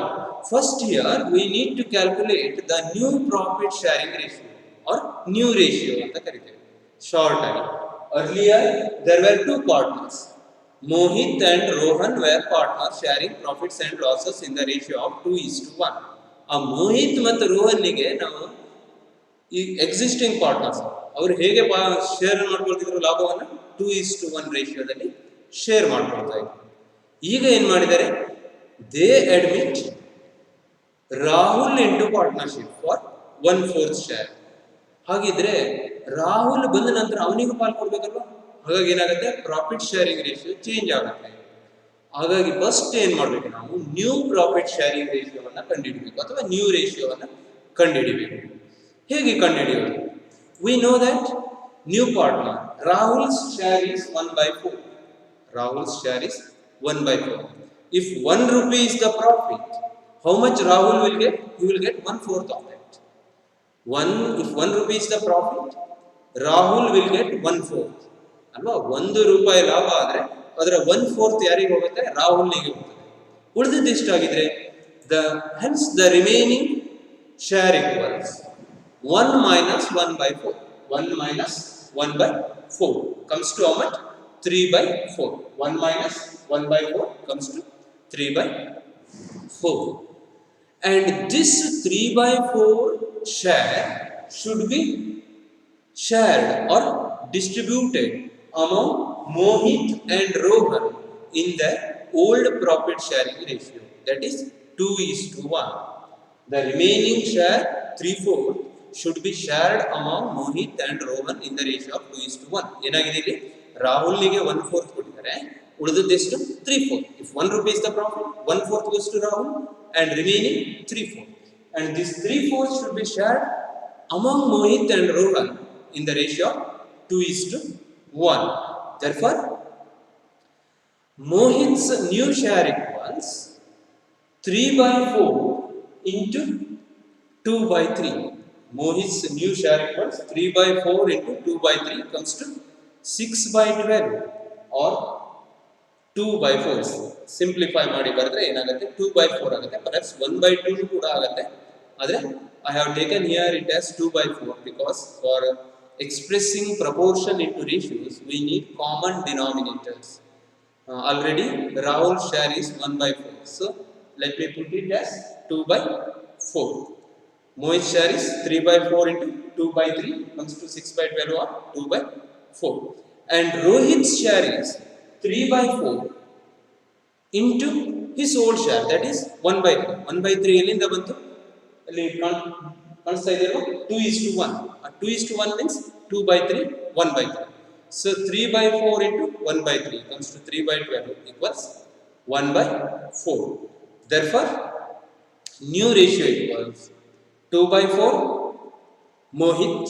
Speaker 1: first here we need to calculate the new profit sharing ratio or new ratio anta kariteve. Short time. Earlier there were 2 partners. Mohit and Rohan were partners sharing profits and losses in the ratio of 2:1. ಆ ಮೋಹಿತ್ ಮತ್ತು ರೋಹನ್ನಿಗೆ ನಾವು ಈ existing partners ಅವರು ಹೇಗೆ share ಮಾಡ್ಕೊಳ್ತಿದ್ರು ಲಾಭವನ್ನು 2:1 ರೇಷಿಯೋದಲ್ಲಿ share ಮಾಡ್ಕೊಳ್ತಾ ಇದ್ರು. ಈಗ ಏನ್ ಮಾಡಿದ್ದಾರೆ? They admit Rahul into partnership for 1/4 share. ಹಾಗಿದ್ರೆ ರಾಹುಲ್ ಬಂದ ನಂತರ ಅವನಿಗೂ ಪಾಲ್ ಕೊಡ್ಬೇಕಲ್ವಾ? ಹಾಗಾಗಿ ಏನಾಗುತ್ತೆ? ಪ್ರಾಫಿಟ್ ಶೇರಿಂಗ್ ರೇಷಿಯೋ ಚೇಂಜ್ ಆಗುತ್ತೆ. ಹಾಗಾಗಿ ಫಸ್ಟ್ ಏನ್ ಮಾಡ್ಬೇಕು, ನಾವು ನ್ಯೂ ಪ್ರಾಫಿಟ್ ಶೇರಿಂಗ್ ರೇಷಿಯೋವನ್ನ ಕಂಡುಹಿಡಿಬೇಕು ಅಥವಾ ನ್ಯೂ ರೇಷಿಯೋವನ್ನ ಕಂಡುಹಿಡಿಬೇಕು. ಹೇಗೆ ಕಂಡುಹಿಡಿಯೋದು? We know that new partner Rahul's share is 1/4. Rahul's share is 1/4. If 1 rupee is the profit, how much Rahul will get? He will get 1/4 of that. If 1 rupee is the profit, Rahul will get 1/4. ಅಲ್ವಾ? 1 ರೂಪಾಯಿ ಲಾಭ ಆದ್ರೆ ಅದರ 1/4 ಯಾರಿಗೆ ಹೋಗುತ್ತೆ? ರಾಹುಲ್ನಿಗೆ ಹೋಗುತ್ತೆ. ಉಳಿದಿದ್ದು ಎಷ್ಟಾಗಿದ್ರೆ hence the remaining share equals 1 minus 1/4. 1 minus 1 by 4 comes to how much? 3 by 4. 1 minus 1 by 4 comes to 3 by 4. And this 3 by 4 share should be shared or distributed among Mohit and Rohan in the old profit sharing ratio, that is 2:1. The remaining share 3/4 should be shared among Mohit and Rohan in the ratio of 2:1. ಏನಾಗಿದೆ ಇಲ್ಲಿ ರಾಹುಲ್ಗೆ 1/4 ಕೊಟ್ಟಿದ್ದಾರೆ, ಉಳಿದದ್ದೆಷ್ಟು 3/4. If 1 rupee is the profit, 1/4 goes to Rahul and remaining 3/4. And this 3/4 should be shared among Mohit and Rohan in the ratio of 2:1. Therefore, Mohit's new share equals 3 by 4 into 2 by 3. Mohit's new share equals 3 by 4 into 2 by 3 comes to 6 by 12 or 2 by 4. Simplify ಮಾಡಿ ಬರೆದ್ರೆ ಏನಾಗುತ್ತೆ 2 by 4 ಆಗುತ್ತೆ. Perhaps 1 by 2 ಕೂಡ ಆಗುತ್ತೆ. ಆದರೆ I have taken here it as 2 by 4 because for expressing proportion into ratios we need common denominators. Already Rahul's share is 1 by 4. So let me put it as 2 by 4. Mohit's share is 3 by 4 into 2 by 3 comes to 6 by 12 or 2 by 4. And Rohit's share is 3 by 4 into his old share, that is 1 by 3. 1 by 3 ಎಲ್ಲಿಂದ ಬಂತು? ಅಲ್ಲಿ ಕಾಣಿಸ್ತಾ ಇದೆ ಅಲ್ವಾ? 2:1. 2:1 means 2 by 3, 1 by 3. So 3 by 4 into 1 by 3 comes to 3 by 12 equals 1 by 4. Therefore, new ratio equals 2 by 4 Mohit,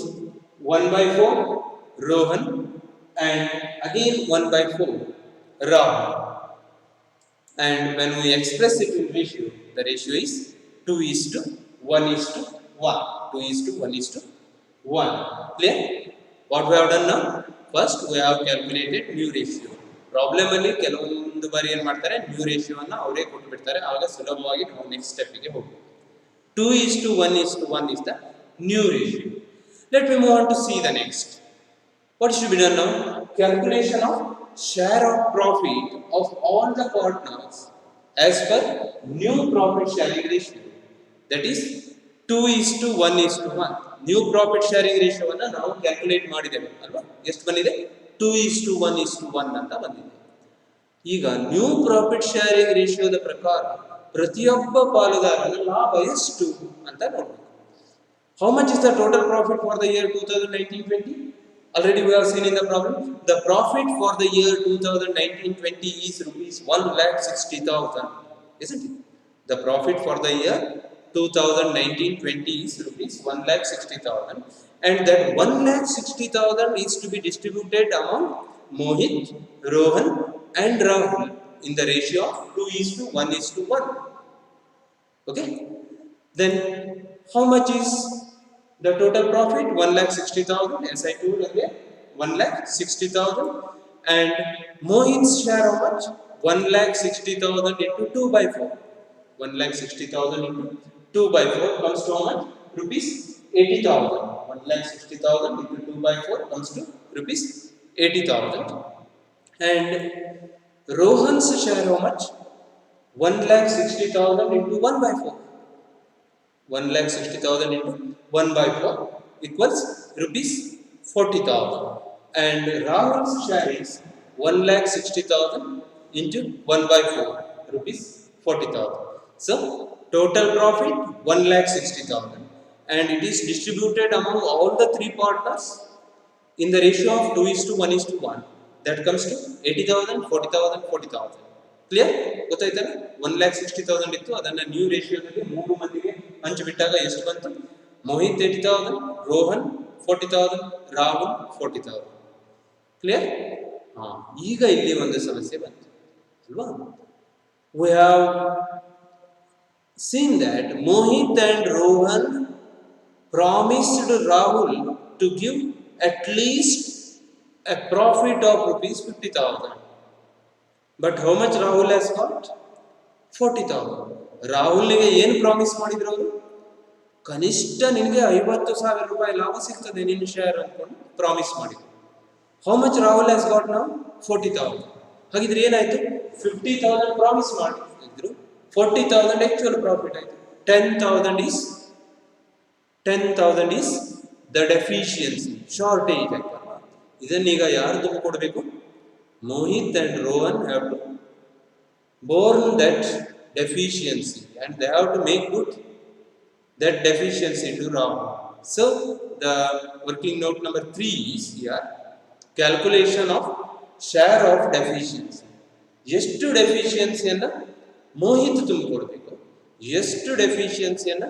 Speaker 1: 1 by 4 Rohan, and again 1 by 4 Rahul. And when we express it in ratio, the ratio is 2:1:1. 2:1:1. Clear? What we have done now? First we have calculated new ratio. Problem ಅಲ್ಲಿ ಕೆಲವೊಂದು ಬಾರಿ ಏನು ಮಾಡ್ತಾರೆ, new ರೇಷಿಯೋವನ್ನು ಅವರೇ ಕೊಟ್ಟು ಬಿಡ್ತಾರೆ. ಆಗ ಸುಲಭವಾಗಿ ನಾವು ನೆಕ್ಸ್ಟ್ ಸ್ಟೆಪ್ಗೆ ಹೋಗ್ತೀವಿ. 2:1:1 is the new ratio. Let me move on to see the next. What should be done now? Calculation of share of profit of all the partners as per new profit sharing ratio. That is 2:1:1. New profit sharing ರೇಷಿಯೋವನ್ನು ನಾವು calculate ಮಾಡಿದ್ದೇವೆ ಅಲ್ವಾ? ಎಷ್ಟು ಬಂದಿದೆ? 2:1:1 ಅಂತ ಬಂದಿದೆ. ಈಗ new profit sharing ರೇಷಿಯೋದ ಪ್ರಕಾರ ಪ್ರತಿಯೊಬ್ಬ ಪಾಲುದಾರನ ಲಾಭ ಎಷ್ಟು ಅಂತ ನೋಡಬೇಕು. How much is the total profit for the year 2019-20? Already we have seen in the problem. The profit for the year 2019-20 is rupees 1,60,000, isn't it? The profit for the year 2019-20 is rupees 1,60,000, and that 1,60,000 is to be distributed among Mohit, Rohan, and Rahul in the ratio of 2:1:1. Okay? Then how much is the total profit? 1,60,000, as I told earlier, 1,60,000, and Mohit's share how much? 1,60,000 into 2 by 4. 1,60,000 into 2 by 4 comes to how much? Rupees 80,000. 1,60,000 into 2 by 4 comes to rupees 80,000. And Rohan's share how much? 1,60,000 into 1 by 4. 1,60,000 into 1 by 4 equals rupees 40,000. And Rahul's share is 1,60,000 into 1 by 4, rupees 40,000. So total profit 1,60,000, and it is distributed among all the three partners in the ratio of 2:1:1. That comes to 80,000, 40,000, 40,000. Clear? ಗೊತ್ತಾಯ್ತಲ್ಲ? 1,60,000 ಇತ್ತು, ಅದನ್ನ new ರೇಷಿಯೋದಲ್ಲಿ 3 ಮಂದಿಗೆ ಹಂಚಿಬಿಟ್ಟಾಗ ಎಷ್ಟು ಬಂತು? Mohit 80,000, Rohan 40,000, Rahul 40,000. Clear? ಈಗ ಇಲ್ಲಿ ಒಂದು ಸಮಸ್ಯೆ ಬಂತು ಅಲ್ವಾ? We have seen that Mohit and Rohan promised Rahul to give at least a profit of rupees 50,000. But how much Rahul has got? 40,000. ರಾಹುಲ್ಗೆ ಏನು ಪ್ರಾಮಿಸ್ ಮಾಡಿದ್ರು ಅವರು? ಕನಿಷ್ಠ ನಿನಗೆ 50,000 ರೂಪಾಯಿ ಲಾಭ ಸಿಗ್ತದೆ ನಿನ್ನ ಶೇರ್ ಅನ್ಕೊಂಡು ಪ್ರಾಮಿಸ್ ಮಾಡಿ. How much Rahul has got now? 40,000. ಹಾಗಿದ್ರೆ ಏನಾಯ್ತು? 50,000 ಪ್ರಾಮಿಸ್ ಮಾಡಿದ್ರು, 40,000 ಆಕ್ಚುಯಲ್ ಪ್ರಾಫಿಟ್ ಆಯ್ತು. 10,000 is the deficiency, shortage ಆಯ್ತಲ್ವಾ. ಇದನ್ನೀಗ ಯಾರು ತುಂಬಿಕೊಡ್ಬೇಕು? Mohit and Rohan have to born that deficiency and they have to make good that deficiency to Rahul. So the working note number 3 is here calculation of share of deficiency. ಎಷ್ಟು ಡೆಫಿಷಿಯನ್ಸಿಯನ್ನು ಮೋಹಿತ್ ತುಂಬಿಕೊಡ್ಬೇಕು, ಎಷ್ಟು ಡೆಫಿಷಿಯನ್ಸಿಯನ್ನು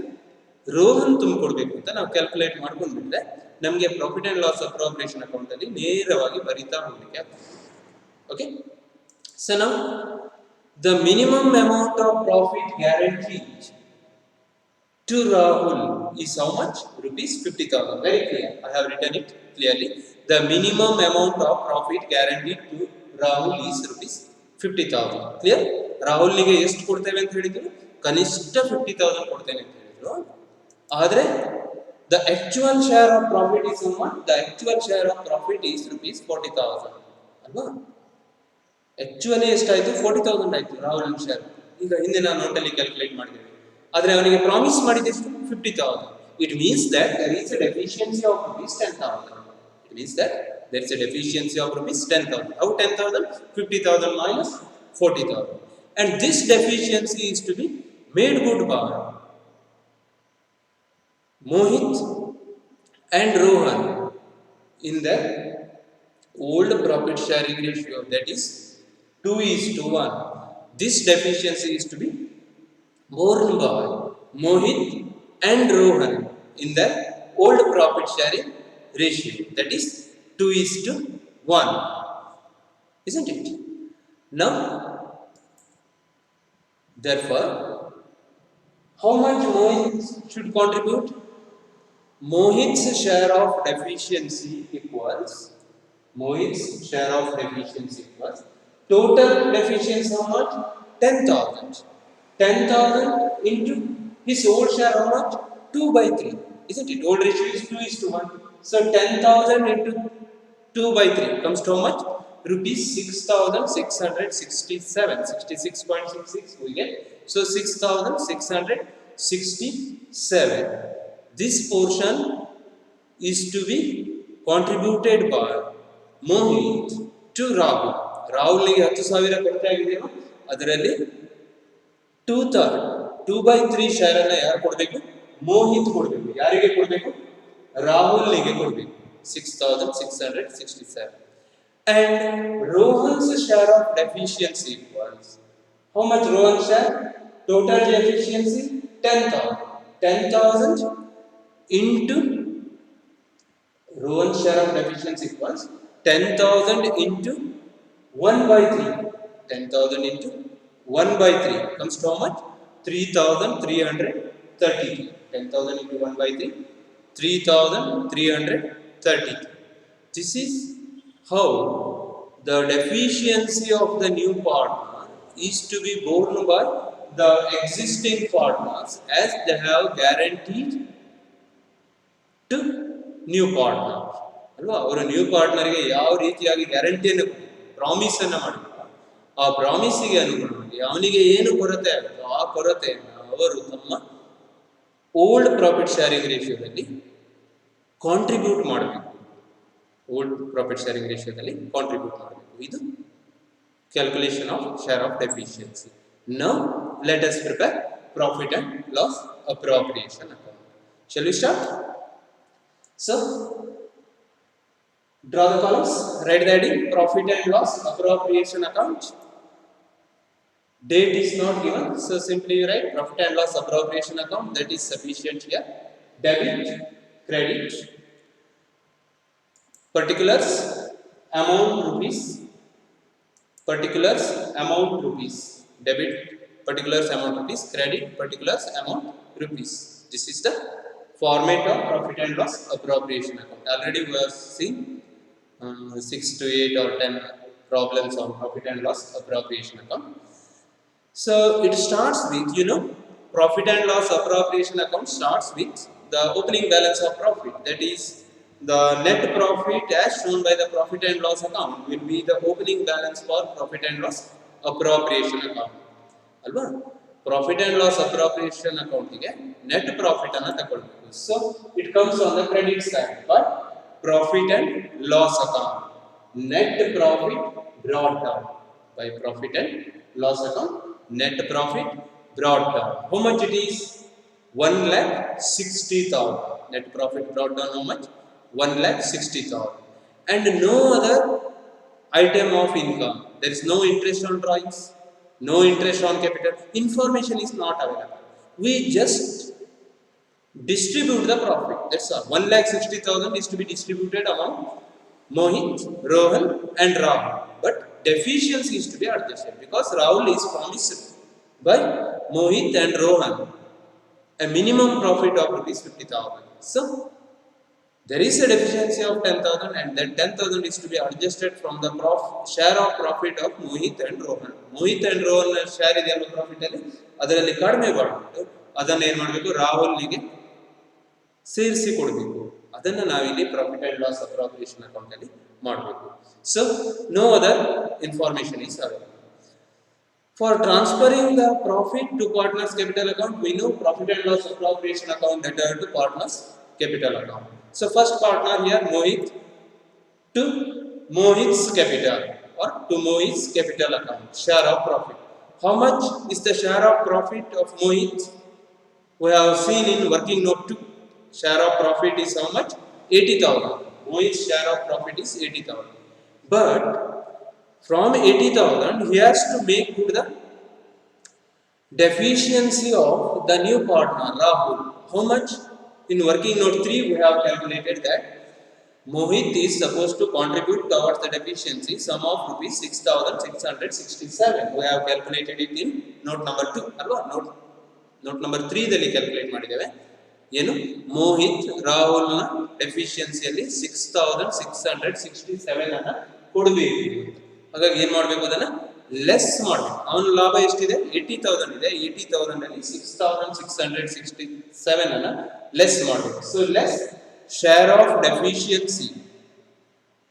Speaker 1: ರೋಹನ್ ತುಂಬಿಕೊಡ್ಬೇಕು ಅಂತ ನಾವು calculate ಮಾಡ್ಕೊಂಡ್ಬಿಟ್ರೆ ನಮಗೆ profit and loss appropriation account ಅಲ್ಲಿ ನೇರವಾಗಿ ಬರಿತಾ ಹೋಗ್ಲಿಕ್ಕೆ ಆಗ್ತದೆ. ಓಕೆ, ಸೊ ನಾವು the minimum amount of profit guaranteed to Rahul is how much? Rupees 50,000. Very clear. I have written it clearly. The minimum amount of profit guaranteed to Rahul is rupees 50,000. Clear? Rahul ನಿಗೆ ಎಷ್ಟು ಕೊಡ್ತೇವೆ ಅಂತ ಹೇಳಿದ್ರು? ಕನಿಷ್ಠ 50,000 ಕೊಡ್ತೇನೆ ಅಂತ ಹೇಳಿದ್ರು. ಆದರೆ the actual share of profit is how much? The actual share of profit is rupees 40,000. ಅಲ್ವಾ? ಆಕ್ಚುಲಿ ಎಷ್ಟಾಯ್ತು? 40,000 ಆಯ್ತು ರಾಹುಲ್ ಶೇರ್. ಈಗ ಹಿಂದೆ ನಾನು ನೋಟಲ್ಲಿ ಕ್ಯಾಲ್ಕುಲೇಟ್ ಮಾಡಿದ್ದೇವೆ, ಆದರೆ ಅವನಿಗೆ ಪ್ರಾಮಿಸ್ ಮಾಡಿದೆಷ್ಟು? 50,000. It means that there is a deficiency of rupees 10,000. It means that there is a deficiency of rupees 10,000. How 10,000? 50,000 minus 40,000. And this deficiency is to be made good by Mohit and Rohan in the old profit sharing ratio, that is 2:1. This deficiency is to be borne by Mohit and Rohan in the old profit sharing ratio, that is 2:1. Isn't it? Now, therefore, how much Mohit should contribute? Mohit's share of deficiency equals total deficiency how much? 10,000. 10,000 into his old share how much? 2/3. Isn't it? Old ratio is 2:1. So 10,000 into 2/3 comes to how much? Rupees 6,667. 66.66 we get. So 6,667. This portion is to be contributed by Mohit to Rahul. ರಾಹುಲ್ಗೆ 10,000 ಕೊಡ್ತಾ ಆಗಿದೆಯೋ ಅದರಲ್ಲಿ 2/3 share ಅನ್ನ ಯಾರು ಕೊಡಬೇಕು? ಮೋಹಿತ್ ಕೊಡಬೇಕು. ಯಾರಿಗೆ ಕೊಡಬೇಕು? ರಾಹುಲ್ಗೆ ಕೊಡಬೇಕು. 6,667. And Rohan's share of deficiency equals how much? Rohan share total deficiency 10,000. 10,000 into Rohan's share of deficiency equals 10,000 into 1/3. 10,000 into 1/3 comes to how much? 3,333. 10,000 into 1/3, 3,333. This is how the deficiency of the new partner is to be borne by the existing partners as they have guaranteed to new partner. ಅಲ್ವಾ? ಅವರು new ಪಾರ್ಟ್ನರ್ಗೆ ಯಾವ ರೀತಿಯಾಗಿ ಗ್ಯಾರಂಟಿಯನ್ನು promise ಅನ್ನು ಮಾಡಿದ್ರು, ಆ ಪ್ರಾಮಿಸಿಗೆ ಅನುಗುಣವಾಗಿ ಅವನಿಗೆ ಏನು ಕೊರತೆ ಆಗುತ್ತೋ ಆ ಕೊರತೆಯನ್ನು ಅವರು ತಮ್ಮ ಓಲ್ಡ್ ಪ್ರಾಫಿಟ್ ಶೇರಿಂಗ್ ರೇಷಿಯೋದಲ್ಲಿ ಕಾಂಟ್ರಿಬ್ಯೂಟ್ ಮಾಡಬೇಕು. ಓಲ್ಡ್ ಪ್ರಾಫಿಟ್ ಶೇರಿಂಗ್ ರೇಷಿಯೋದಲ್ಲಿ ಕಾಂಟ್ರಿಬ್ಯೂಟ್ ಮಾಡಬೇಕು. ಇದು calculation of share of deficiency. Now let us prepare profit and loss appropriation account. Shall we start? So, draw the columns, write the heading profit and loss appropriation account. Date is not given, so simply you write profit and loss appropriation account. That is sufficient here. Debit, credit, particulars, amount rupees, particulars, amount rupees, debit, particulars, amount rupees, credit, particulars, amount rupees. This is the format of profit and loss appropriation account. Already we have seen 6 to 8 or 10 problems on profit and loss appropriation account. So it starts with, profit and loss appropriation account starts with the opening balance of profit. That is, the net profit as shown by the profit and loss account will be the opening balance for profit and loss appropriation account. ಅಲ್ವಾ? Profit and loss appropriation account ಗೆ net profit ಅನ್ನು ತಗೊಳ್ಬೇಕು. So it comes on the credit side, but profit and loss account. Net profit brought down by profit and loss account. Net profit brought down. How much it is? 1,60,000. Net profit brought down how much? 1,60,000. And no other item of income. There is no interest on drawings, no interest on capital. Information is not available. We just distribute the profit. That's all. 1,60,000 is to be distributed among Mohit, Rohan, and Rahul. But deficiency is to be adjusted because Rahul is promised by Mohit and Rohan a minimum profit of rupees 50,000. So there is a deficiency of 10,000, and that 10,000 is to be adjusted from the share of profit of Mohit and Rohan. Mohit and Rohan share ಇದೆಯಲ್ಲ profit ಅಲ್ಲಿ ಅದರಲ್ಲಿ ಕಡಿಮೆ ಮಾಡಿಬಿಟ್ಟು ಅದನ್ನ ಏನು ಮಾಡಬೇಕು, ರಾಹುಲ್ನಿಗೆ ಸೇರಿಸಿ ಕೊಡಬೇಕು. ಅದನ್ನು ನಾವಿಲ್ಲಿ profit and loss appropriation account ಅಲ್ಲಿ ಮಾಡಬೇಕು. So no other information is available. For transferring the profit to partners capital account, we know profit and loss appropriation account debtor to partners capital account. So first partner here Mohit to Mohit's capital or to Mohit's capital account, share of profit. How much is the share of profit of Mohit? We have seen in working note 2. Share of profit is how much? 80,000. Mohit's share of profit is 80,000. But from 80,000 he has to make good the deficiency of the new partner Rahul. How much? In working note 3 we have calculated that Mohit is supposed to contribute towards the deficiency sum of rupees 6,667. We have calculated it in note number 2 alwa. Note number 3 ದಲ್ಲಿ calculate ಮಾಡಿದ್ದೇವೆ. ಏನು? ಮೋಹಿತ್ ರಾಹುಲ್ನ ಡೆಫಿಷಿಯನ್ಸಿಯಲ್ಲಿ 6,667 ಅನ್ನ ಕೊಡಬೇಕು. ಹಾಗಾಗಿ ಏನ್ ಮಾಡಬೇಕು, ಅದನ್ನ less ಮಾಡಬೇಕು. ಅವನ ಲಾಭ ಎಷ್ಟಿದೆ? 80,000 ಇದೆ. 80,000 ಅಲ್ಲಿ 6,667 ಅನ್ನ ಲೆಸ್ ಮಾಡಬೇಕು. So less share of deficiency.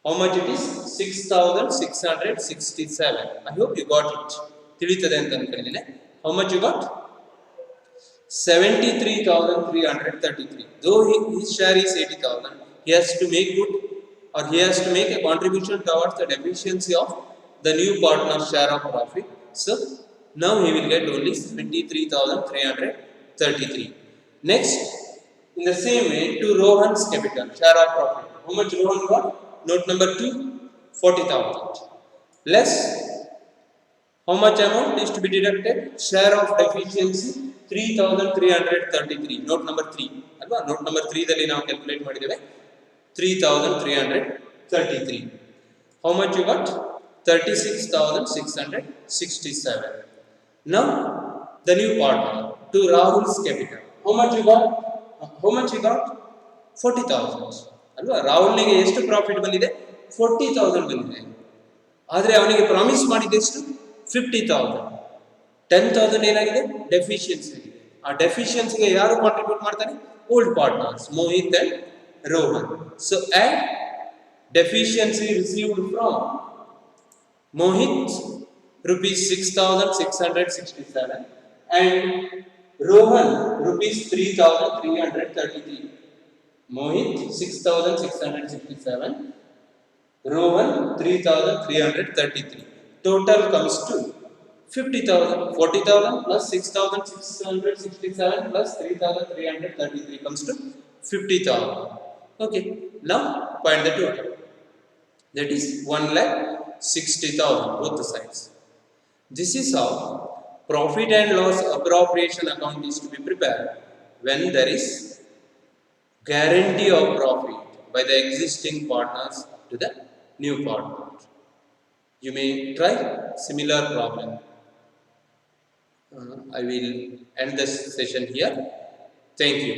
Speaker 1: How much it is? 6,667. I hope you got it. ತಿಳಿತದೆ ಅಂತ ಅನ್ಕೊಂಡಿದ್ದೇನೆ. How much you got? 73,333. Though his share is 80,000, he has to make good, or he has to make a contribution towards the deficiency of the new partner's share of profit. So now he will get only 73,333. Next, in the same way, to Rohan's capital, share of profit. How much Rohan got? Note number 2, 40,000. Less, how much amount is to be deducted? Share of deficiency, 3,333. Note number 3. Alva? Note number 3 dalli ನಾವು calculate ಮಾಡಿದ್ದೇವೆ. 3,333. How much you got? 36,667. Now, the new partner, to Rahul's capital. How much you got? How much he got? 40,000. ಅಲ್ವಾ? ರಾಹುಲ್ನಿಗೆ ಎಷ್ಟು profit ಬಂದಿದೆ? 40,000 ಬಂದಿದೆ. ಆದರೆ ಅವನಿಗೆ promise ಮಾಡಿದೆ ಎಷ್ಟು? 50,000. 10,000 ಏನಾಗಿದೆ? ಡೆಫಿಷಿಯನ್ಸಿ ಆಗಿದೆ. ಆ ಡೆಫಿಷಿಯನ್ಸಿಗೆ ಯಾರು ಕಾಂಟ್ರಿಬ್ಯೂಟ್ ಮಾಡ್ತಾರೆ? Old partners Mohit and Rohan. So add deficiency received from Mohit rupees 6,667 and Rohan rupees 3,333. Mohit 6,667, Rohan 3,333. Total comes to 50,000. 40,000 plus 6,667 plus 3,333 comes to 50,000. Okay, now find the total. That is 1,60,000 both the sides. This is how profit and loss appropriation account is to be prepared when there is guarantee of profit by the existing partners to the new partner. You may try similar problem. I will end this session here. Thank you.